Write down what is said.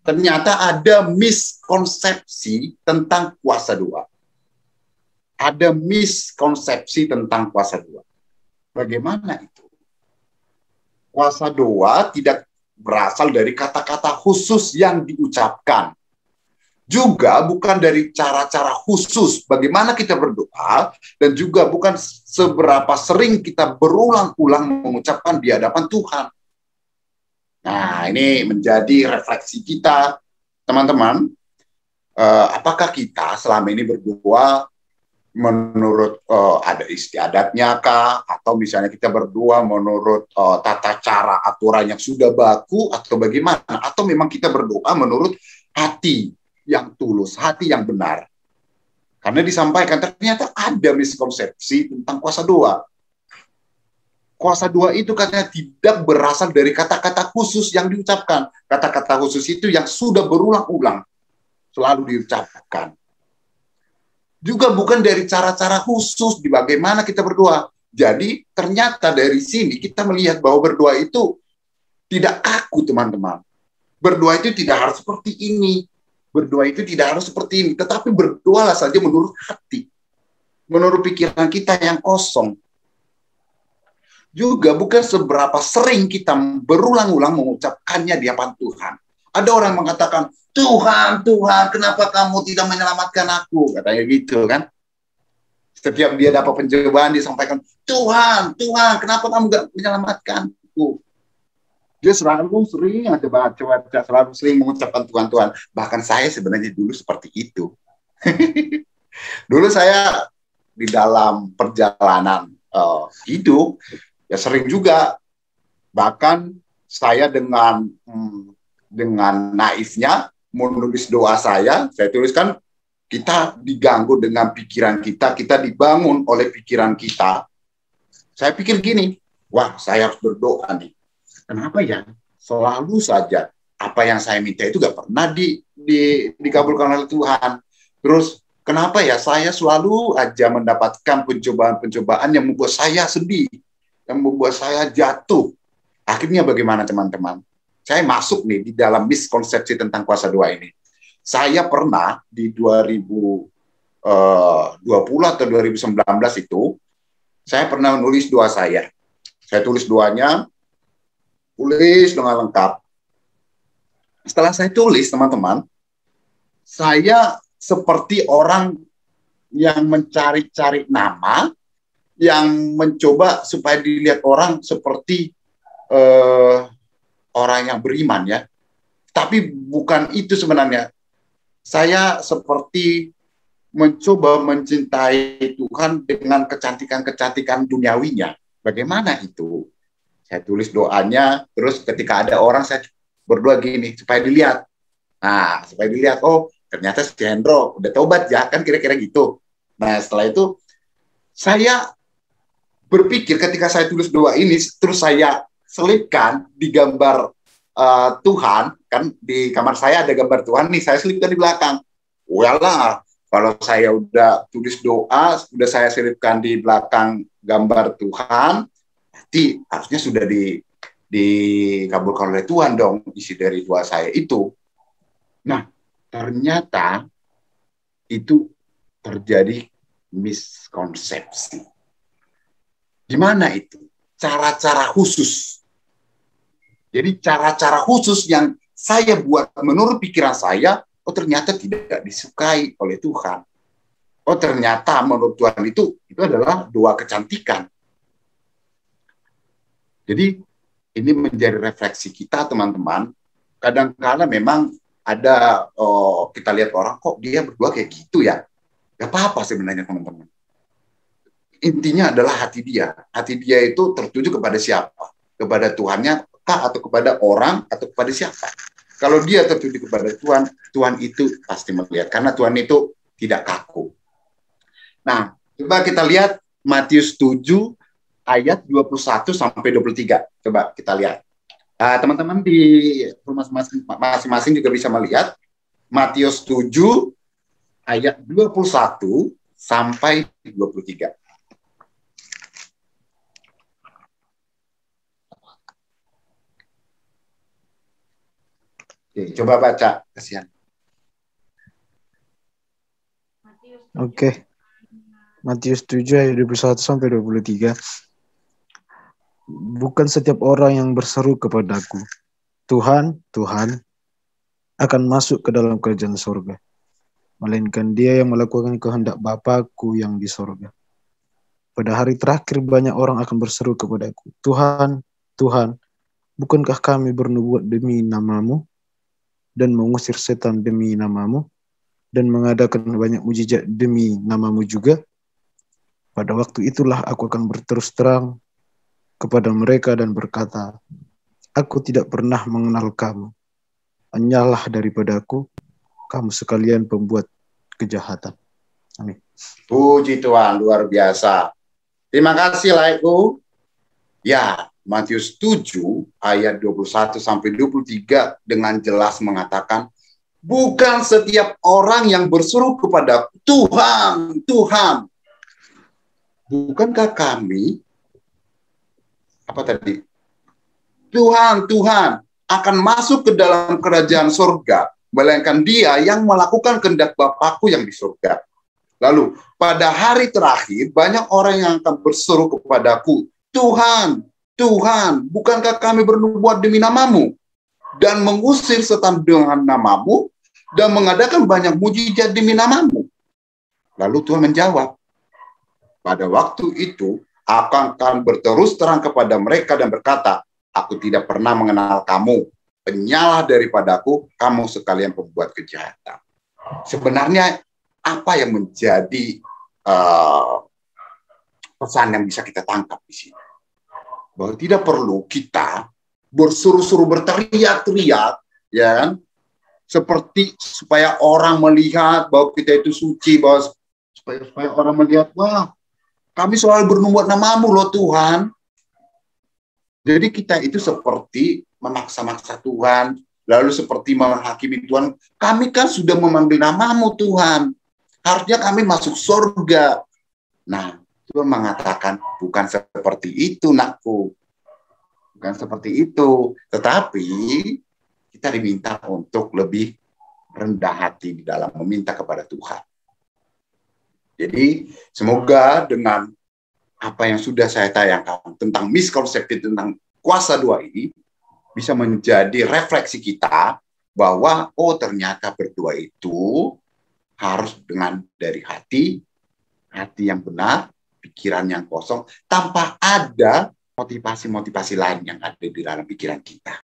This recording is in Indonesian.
ternyata ada miskonsepsi tentang kuasa doa. Ada miskonsepsi tentang kuasa doa. Bagaimana itu? Kuasa doa tidak berasal dari kata-kata khusus yang diucapkan. Juga bukan dari cara-cara khusus bagaimana kita berdoa, dan juga bukan seberapa sering kita berulang-ulang mengucapkan di hadapan Tuhan. Nah, ini menjadi refleksi kita, teman-teman. Apakah kita selama ini berdoa menurut ada istiadatnya kah? Atau misalnya kita berdoa menurut tata cara aturan yang sudah baku, atau bagaimana? Atau memang kita berdoa menurut hati yang tulus, hati yang benar. Karena disampaikan ternyata ada miskonsepsi tentang kuasa doa. Kuasa doa itu katanya tidak berasal dari kata-kata khusus yang diucapkan. Kata-kata khusus itu yang sudah berulang-ulang selalu diucapkan. Juga bukan dari cara-cara khusus di bagaimana kita berdoa. Jadi ternyata dari sini kita melihat bahwa berdoa itu tidak kaku, teman-teman. Berdoa itu tidak harus seperti ini. Berdoa itu tidak harus seperti ini, tetapi berdoalah saja menurut hati, menurut pikiran kita yang kosong. Juga bukan seberapa sering kita berulang-ulang mengucapkannya di hadapan Tuhan. Ada orang mengatakan, Tuhan, Tuhan, kenapa kamu tidak menyelamatkan aku? Katanya gitu kan. Setiap dia dapat pencobaan, dia sampaikan, Tuhan, Tuhan, kenapa kamu tidak menyelamatkanku? Dia selalu sering ada baca-baca, selalu sering mengucapkan Tuhan, Tuhan. Bahkan saya sebenarnya dulu seperti itu. Dulu saya di dalam perjalanan hidup, ya sering juga. Bahkan saya dengan naifnya menulis doa saya tuliskan, kita diganggu dengan pikiran kita dibangun oleh pikiran kita. Saya pikir gini, wah saya harus berdoa nih. Kenapa ya? Selalu saja apa yang saya minta itu gak pernah dikabulkan oleh Tuhan. Terus kenapa ya saya selalu aja mendapatkan pencobaan-pencobaan yang membuat saya sedih, yang membuat saya jatuh. Akhirnya bagaimana, teman-teman? Saya masuk nih di dalam miskonsepsi tentang kuasa doa ini. Saya pernah di 2020 atau 2019 itu, saya pernah menulis doa saya. Saya tulis doanya, tulis dengan lengkap. Setelah saya tulis, teman-teman, saya seperti orang yang mencari-cari nama, yang mencoba supaya dilihat orang seperti orang yang beriman ya. Tapi bukan itu sebenarnya. Saya seperti mencoba mencintai Tuhan dengan kecantikan-kecantikan duniawinya. Bagaimana itu? Saya tulis doanya, terus ketika ada orang saya berdoa gini, supaya dilihat. Nah, supaya dilihat, oh ternyata si Hendro udah tobat ya, kan kira-kira gitu. Nah, setelah itu, saya berpikir ketika saya tulis doa ini, terus saya selipkan di gambar Tuhan, kan di kamar saya ada gambar Tuhan nih, saya selipkan di belakang. Walah, kalau saya udah tulis doa, sudah saya selipkan di belakang gambar Tuhan, berarti harusnya sudah dikabulkan oleh Tuhan dong isi dari doa saya itu. Nah, ternyata itu terjadi miskonsepsi. Gimana itu? Cara-cara khusus. Jadi cara-cara khusus yang saya buat menurut pikiran saya, oh ternyata tidak disukai oleh Tuhan. Oh ternyata menurut Tuhan itu adalah doa kecantikan. Jadi ini menjadi refleksi kita, teman-teman. Kadang-kadang memang ada kita lihat orang kok dia berdoa kayak gitu ya. Gak apa-apa sebenarnya, teman-teman. Intinya adalah hati dia. Hati dia itu tertuju kepada siapa? Kepada Tuhannya kah, atau kepada orang, atau kepada siapa? Kalau dia tertuju kepada Tuhan, Tuhan itu pasti melihat. Karena Tuhan itu tidak kaku. Nah, coba kita lihat Matius 7 ayat 21 sampai 23. Coba kita lihat. Teman-teman di rumah masing-masing juga bisa melihat Matius 7 ayat 21 sampai 23. Oke, coba baca, kasihan. Oke. Matius 7 ayat 21 sampai 23. Bukan setiap orang yang berseru kepadaku, Tuhan, Tuhan, akan masuk ke dalam kerajaan surga, melainkan dia yang melakukan kehendak Bapakku yang di surga. Pada hari terakhir banyak orang akan berseru kepadaku, Tuhan, Tuhan, bukankah kami bernubuat demi namamu, dan mengusir setan demi namamu, dan mengadakan banyak mujizat demi namamu juga? Pada waktu itulah aku akan berterus terang kepada mereka dan berkata, aku tidak pernah mengenal kamu. Hanyalah daripadaku, kamu sekalian pembuat kejahatan. Amin. Puji Tuhan, luar biasa. Terima kasih, Laiku. Ya, Matius 7 ayat 21 sampai 23 dengan jelas mengatakan, bukan setiap orang yang berseru kepada Tuhan, Tuhan. Bukankah kami, apa tadi? Tuhan, Tuhan akan masuk ke dalam kerajaan surga, melainkan dia yang melakukan kehendak Bapakku yang di surga. Lalu, pada hari terakhir, banyak orang yang akan berseru kepadaku, Tuhan, Tuhan, bukankah kami bernubuat demi namamu, dan mengusir setan dengan namamu, dan mengadakan banyak mujizat demi namamu? Lalu Tuhan menjawab, pada waktu itu, akan berterus terang kepada mereka dan berkata, aku tidak pernah mengenal kamu, penyalah daripadaku, kamu sekalian pembuat kejahatan. Sebenarnya, apa yang menjadi pesan yang bisa kita tangkap di sini? Bahwa tidak perlu kita bersuruh-suruh berteriak-teriak, ya kan? Seperti supaya orang melihat bahwa kita itu suci, bahwa supaya orang melihat, wah, kami selalu bernubuat namamu loh Tuhan. Jadi kita itu seperti memaksa-maksa Tuhan, lalu seperti menghakimi Tuhan. Kami kan sudah memanggil namamu Tuhan. Harusnya kami masuk surga. Nah, Tuhan mengatakan, bukan seperti itu, nakku. Bukan seperti itu. Tetapi, kita diminta untuk lebih rendah hati di dalam meminta kepada Tuhan. Jadi, semoga dengan apa yang sudah saya tayangkan tentang miskonsepsi tentang kuasa doa ini, bisa menjadi refleksi kita bahwa, oh ternyata berdoa itu harus dengan dari hati yang benar, pikiran yang kosong, tanpa ada motivasi-motivasi lain yang ada di dalam pikiran kita.